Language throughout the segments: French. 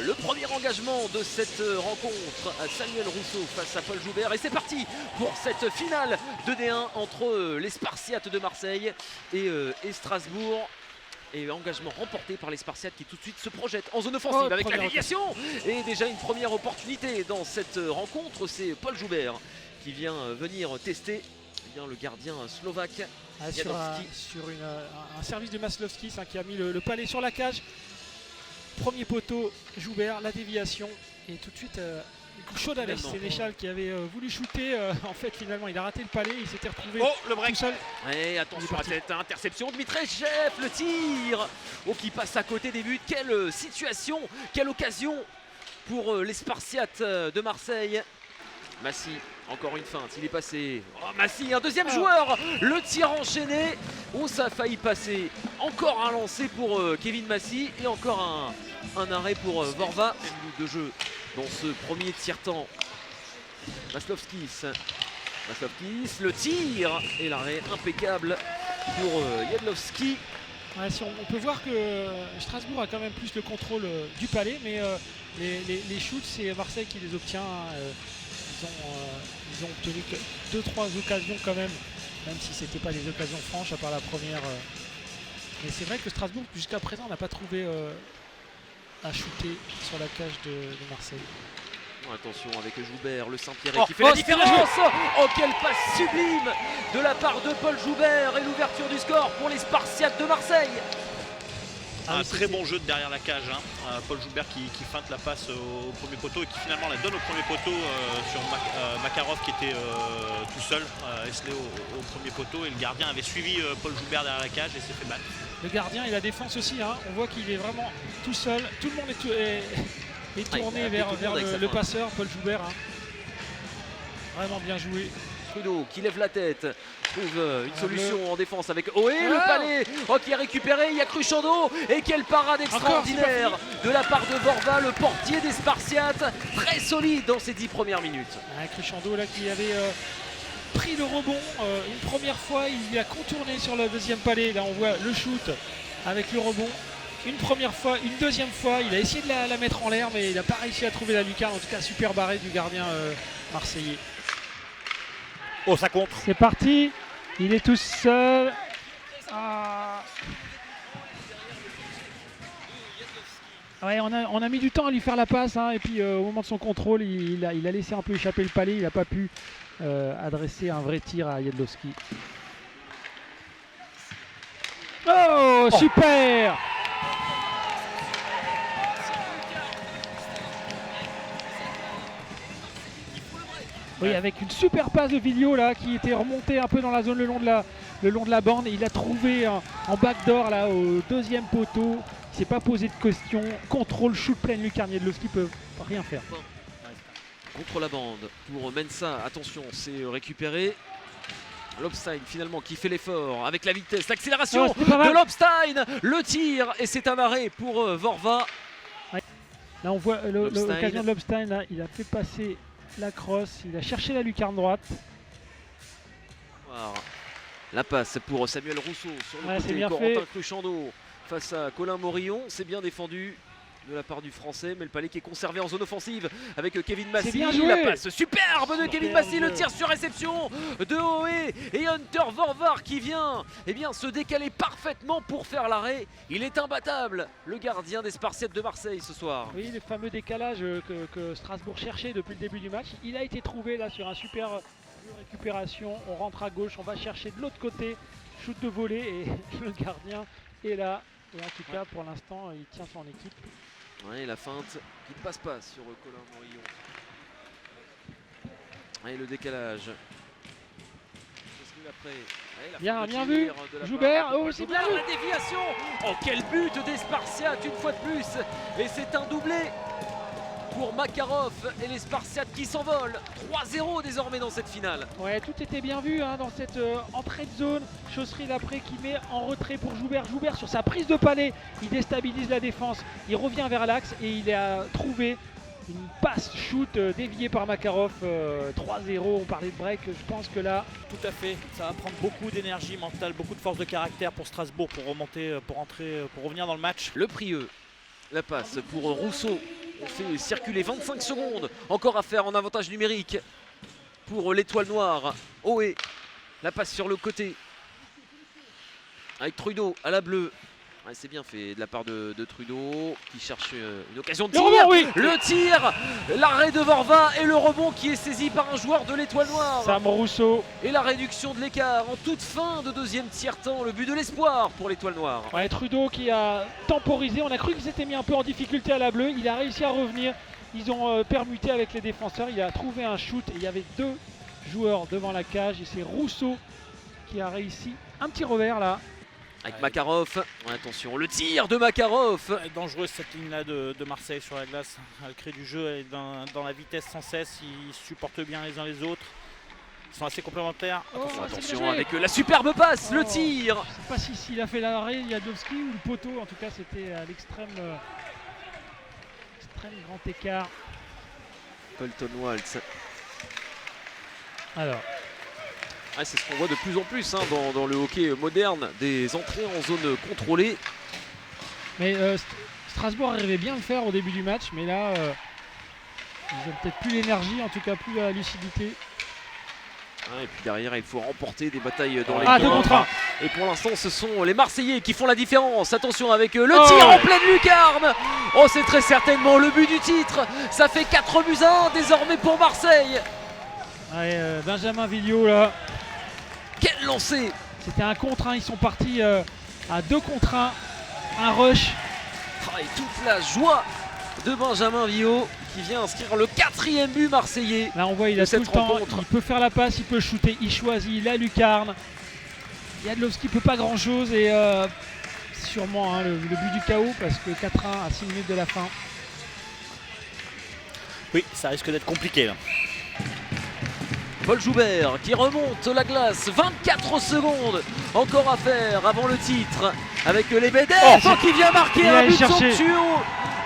Le premier engagement de cette rencontre, Samuel Rousseau face à Paul Joubert. Et c'est parti pour cette finale de D1 entre les Spartiates de Marseille et Strasbourg. Et engagement remporté par les Spartiates qui tout de suite se projettent en zone offensive avec la déviation. Et déjà une première opportunité dans cette rencontre, c'est Paul Joubert qui vient venir tester le gardien slovaque. Sur un service de Maslovski qui a mis le palais sur la cage. Premier poteau, Joubert, la déviation et tout de suite chaud d'Alès. Sénéchal qui avait voulu shooter, en fait finalement il a raté le palais, il s'était retrouvé le break tout seul. Et attention à cette interception, Dmitrechev, le tir qui passe à côté des buts. Quelle situation, quelle occasion pour les Spartiates de Marseille. Massy, encore une feinte, il est passé. Massy, un deuxième joueur, le tir enchaîné. Ça a failli passer. Encore un lancer pour Kevin Massy et encore un arrêt pour Vorva. Minute de jeu dans ce premier tiers-temps. Maslovskis, le tir et l'arrêt impeccable pour Jedlowski. On peut voir que Strasbourg a quand même plus le contrôle du palais, mais les shoots, c'est Marseille qui les obtient. Ils ont obtenu 2-3 occasions quand même si ce n'était pas des occasions franches à part la première. Mais c'est vrai que Strasbourg jusqu'à présent n'a pas trouvé à shooter sur la cage de Marseille. Attention avec Joubert, le Saint-Pierre qui fait la différence. Quelle passe sublime de la part de Paul Joubert et l'ouverture du score pour les Spartiates de Marseille. Un très bon jeu de derrière la cage, Paul Joubert qui feinte la passe au premier poteau et qui finalement la donne au premier poteau sur Makarov qui était tout seul, esselé au premier poteau, et le gardien avait suivi Paul Joubert derrière la cage et s'est fait battre. Le gardien et la défense aussi, on voit qu'il est vraiment tout seul, tout le monde est tourné vers le passeur, Paul Joubert. Vraiment bien joué. Trudeau qui lève la tête, trouve une solution en défense avec Oé, le palais qui a récupéré, il y a Cruchando et quelle parade extraordinaire de la part de Vorva, le portier des Spartiates, très solide dans ces 10 premières minutes. Cruchando là qui avait pris le rebond une première fois, il a contourné sur le deuxième palais, là on voit le shoot avec le rebond. Une première fois, une deuxième fois, il a essayé de la mettre en l'air mais il n'a pas réussi à trouver la lucarne, en tout cas super barré du gardien marseillais. Ça contre. C'est parti, il est tout seul. Ouais, on a mis du temps à lui faire la passe et puis au moment de son contrôle, il a laissé un peu échapper le palais, il n'a pas pu adresser un vrai tir à Jedlowski. Super! Oui, avec une super passe de Villiot là qui était remonté un peu dans la zone le long de la bande. Il a trouvé en backdoor là au deuxième poteau. Il s'est pas posé de question. Contrôle, shoot pleine lucarne. Jedlowski peut rien faire. Contre la bande pour Mensa. Attention, c'est récupéré. Lobstein finalement qui fait l'effort avec la vitesse, l'accélération de Lobstein. Le tir et c'est un arrêt pour Vorva. Là on voit l'occasion de Lobstein. Là, il a fait passer la crosse, il a cherché la lucarne droite. La passe pour Samuel Rousseau sur le côté, Corentin Cruchando face à Colin Morillon, c'est bien défendu de la part du français, mais le palais qui est conservé en zone offensive avec Kevin Massy. La passe superbe de Kevin Massy, le tir sur réception de Oé et Hunter Vorvar qui vient se décaler parfaitement pour faire l'arrêt. Il est imbattable, le gardien des Spartiates de Marseille ce soir. Oui, le fameux décalage que Strasbourg cherchait depuis le début du match, il a été trouvé là sur un super récupération. On rentre à gauche, on va chercher de l'autre côté, shoot de volée et le gardien est là. Et en tout cas, pour l'instant, il tient son équipe. Ouais, la feinte qui ne passe pas sur Colin Morillon. Et le décalage. Bien vu, Joubert. C'est bien la déviation. Quel but des Spartiates une fois de plus. Et c'est un doublé pour Makarov et les Spartiates qui s'envolent. 3-0 désormais dans cette finale. Ouais, tout était bien vu dans cette entrée de zone. Chausserie d'après qui met en retrait pour Joubert. Joubert sur sa prise de palais, il déstabilise la défense. Il revient vers l'axe et il a trouvé une passe shoot déviée par Makarov. 3-0, on parlait de break, je pense que là... Tout à fait, ça va prendre beaucoup d'énergie mentale, beaucoup de force de caractère pour Strasbourg pour remonter, pour revenir dans le match. Le Prieux, la passe pour Rousseau. On fait circuler 25 secondes. Encore à faire en avantage numérique pour l'étoile noire. Ohé, la passe sur le côté. Avec Trudeau à la bleue. Ouais, c'est bien fait de la part de Trudeau qui cherche une occasion de tir. rebond, oui. Le tir, l'arrêt de Vorva et le rebond qui est saisi par un joueur de l'étoile noire. Sam Rousseau. Et la réduction de l'écart en toute fin de deuxième tiers-temps. Le but de l'espoir pour l'étoile noire. Ouais, Trudeau qui a temporisé. On a cru qu'il s'était mis un peu en difficulté à la bleue. Il a réussi à revenir. Ils ont permuté avec les défenseurs. Il a trouvé un shoot et il y avait 2 joueurs devant la cage. Et c'est Rousseau qui a réussi un petit revers là. Avec Makarov. Ouais, attention, le tir de Makarov. Elle est dangereuse cette ligne-là de Marseille sur la glace. Elle crée du jeu, elle est dans la vitesse sans cesse. Ils supportent bien les uns les autres. Ils sont assez complémentaires. Attention avec la superbe passe, le tir. Je sais pas s'il a fait l'arrêt Jadowski ou le poteau. En tout cas, c'était à l'extrême grand écart. Colton Waltz. Alors, Ah, c'est ce qu'on voit de plus en plus hein, dans le hockey moderne, des entrées en zone contrôlée. mais Strasbourg arrivait bien à le faire au début du match, mais là, ils ont peut-être plus l'énergie, en tout cas plus la lucidité. Ah, et puis derrière, il faut remporter des batailles dans les 2 coins. contre 1. Et pour l'instant, ce sont les Marseillais qui font la différence. Attention avec le tir en pleine lucarne. Oh, c'est très certainement le but du titre. Ça fait 4-1 désormais pour Marseille. Ouais, Benjamin Villot là. Quel lancer! C'était un contre 1, ils sont partis à 2 contre 1, un rush. Ah, et toute la joie de Benjamin Villot qui vient inscrire le 4e but marseillais. Là on voit il a tout le temps, il peut faire la passe, il peut shooter, il choisit la lucarne. Jadowski peut pas grand chose et sûrement hein, le but du chaos parce que 4-1 à 6 minutes de la fin. Oui, ça risque d'être compliqué là. Paul Joubert qui remonte la glace, 24 secondes encore à faire avant le titre avec les BDF qui vient marquer un but somptueux.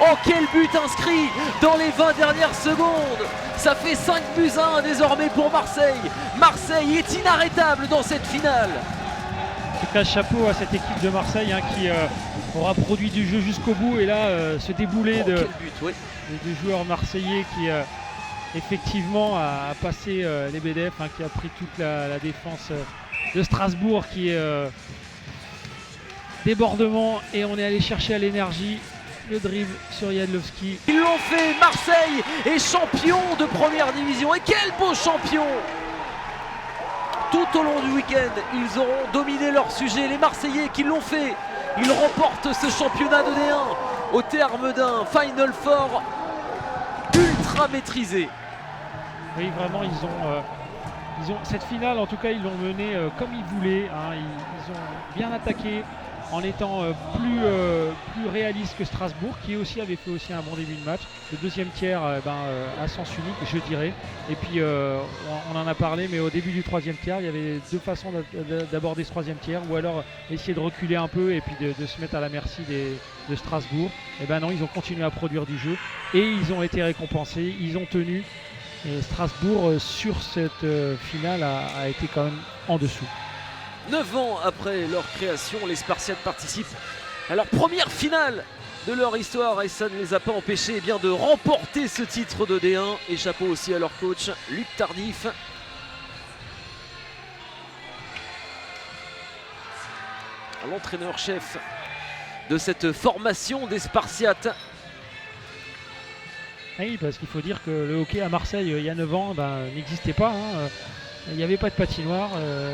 Oh, quel but inscrit dans les 20 dernières secondes. Ça fait 5-1 désormais pour Marseille. Marseille est inarrêtable dans cette finale. En tout cas, chapeau à cette équipe de Marseille hein, qui aura produit du jeu jusqu'au bout et là ce déboulé de joueurs marseillais qui effectivement a passé les BDF hein, qui a pris toute la défense de Strasbourg qui est débordement et on est allé chercher à l'énergie le dribble sur Jadowski. Ils l'ont fait, Marseille est champion de première division et quel beau champion! Tout au long du week-end, ils auront dominé leur sujet, les Marseillais qui l'ont fait. Ils remportent ce championnat de D1 au terme d'un Final Four ultra maîtrisé. Oui, vraiment, ils ont cette finale, en tout cas, ils l'ont menée comme ils voulaient. Hein. Ils ont bien attaqué en étant plus réalistes que Strasbourg, qui aussi avait fait aussi un bon début de match. Le deuxième tiers, à sens unique, je dirais. Et puis, on en a parlé, mais au début du troisième tiers, il y avait 2 façons d'aborder ce troisième tiers, ou alors essayer de reculer un peu et puis de se mettre à la merci de Strasbourg. Et ben non, ils ont continué à produire du jeu et ils ont été récompensés, ils ont tenu. Et Strasbourg, sur cette finale, a été quand même en dessous. 9 ans après leur création, les Spartiates participent à leur première finale de leur histoire et ça ne les a pas empêchés eh bien, de remporter ce titre de D1. Et chapeau aussi à leur coach Luc Tardif. L'entraîneur-chef de cette formation des Spartiates. Oui, parce qu'il faut dire que le hockey à Marseille, il y a 9 ans, n'existait pas. Hein. Il n'y avait pas de patinoire.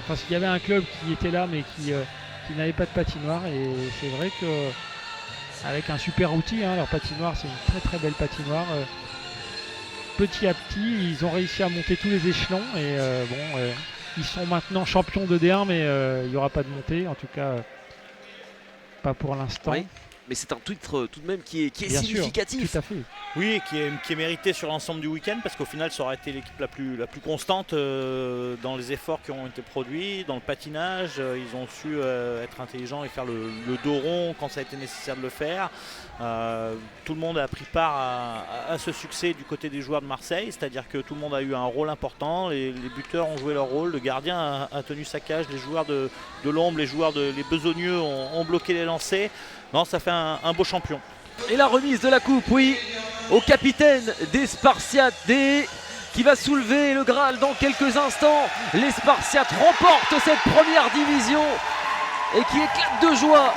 Parce qu'il y avait un club qui était là, mais qui n'avait pas de patinoire. Et c'est vrai qu'avec un super outil, hein, leur patinoire, c'est une très très belle patinoire. Petit à petit, ils ont réussi à monter tous les échelons. Et ils sont maintenant champions de D1, mais il n'y aura pas de montée. En tout cas, pas pour l'instant. Oui. Mais c'est un titre tout de même qui est Bien significatif. Sûr, tout à fait. Oui, qui est mérité sur l'ensemble du week-end parce qu'au final ça aurait été l'équipe la plus constante dans les efforts qui ont été produits, dans le patinage. Ils ont su être intelligents et faire le dos rond quand ça a été nécessaire de le faire. Tout le monde a pris part à ce succès du côté des joueurs de Marseille, c'est-à-dire que tout le monde a eu un rôle important, les buteurs ont joué leur rôle, le gardien a tenu sa cage, les joueurs de l'ombre, les besogneux ont bloqué les lancers. Non, ça fait un beau champion. Et la remise de la coupe, oui. au capitaine des Spartiates qui va soulever le Graal dans quelques instants. Les Spartiates remportent cette première division et qui éclatent de joie.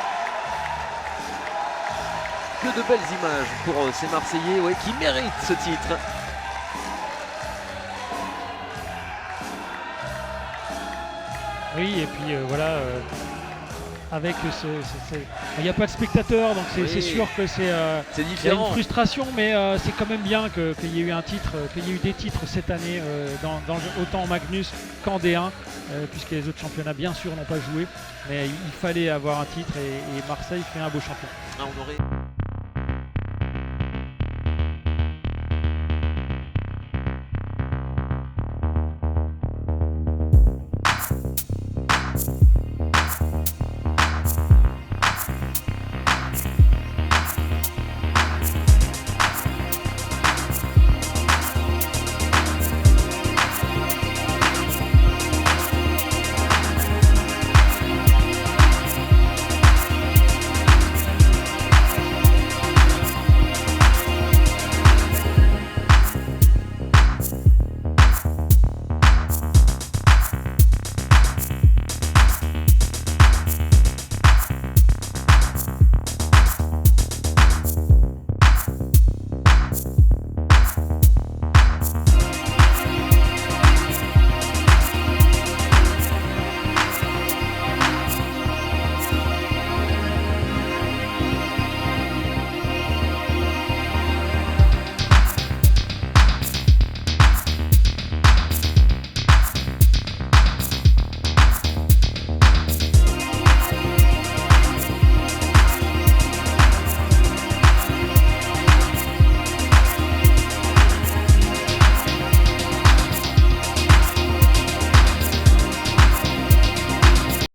Que de belles images pour ces Marseillais, ouais, qui méritent ce titre. Oui, et puis voilà, avec il n'y a pas de spectateurs, donc c'est Oui. sûr que C'est il y a une différent. frustration, mais c'est quand même bien qu'il y ait eu un titre, qu'il y ait eu des titres cette année, autant en Magnus qu'en D1, puisque les autres championnats bien sûr n'ont pas joué, mais il fallait avoir un titre et Marseille fait un beau champion. Ah, on aurait...